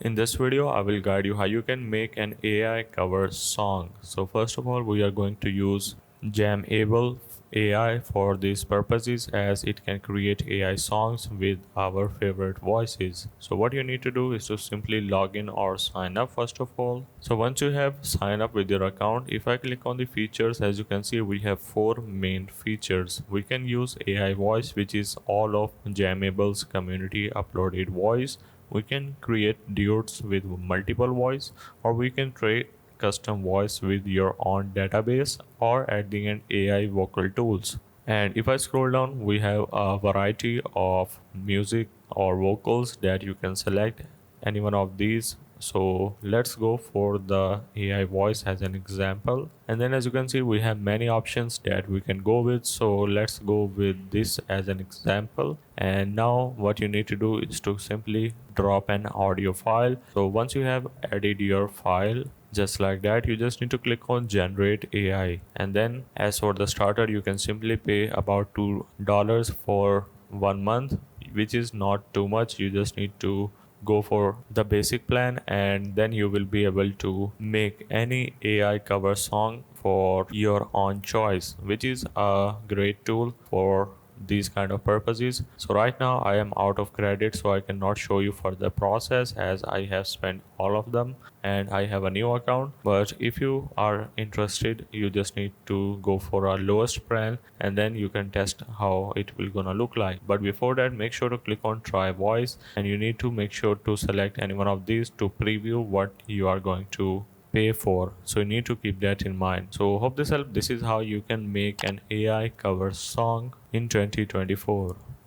In this video, I will guide you how you can make an AI cover song. So first of all, we are going to use Jamable AI for these purposes as it can create AI songs with our favorite voices. So what you need to do is to simply log in or sign up first of all. So once you have signed up with your account, if I click on the features, as you can see, we have four main features. We can use AI voice, which is all of Jamable's community uploaded voice. We can create duets with multiple voice, or we can create custom voice with your own database, or at the end AI vocal tools. And if I scroll down, we have a variety of music or vocals that you can select any one of these. So let's go for the AI voice as an example. And then as you can see, we have many options that we can go with. So let's go with this as an example. And now what you need to do is to simply drop an audio file. So once you have added your file, just like that, you just need to click on generate AI. And then as for the starter, you can simply pay about $2 for 1 month, which is not too much. You just need to go for the basic plan, and then you will be able to make any AI cover song for your own choice, which is a great tool for these kind of purposes. So right now I am out of credit, so I cannot show you further process as I have spent all of them and I have a new account. But if you are interested, you just need to go for a lowest plan, and then you can test how it will gonna look like. But before that, make sure to click on try voice, and you need to make sure to select any one of these to preview what you are going to pay for. So you need to keep that in mind. So hope this helped. This is how you can make an AI cover song in 2024.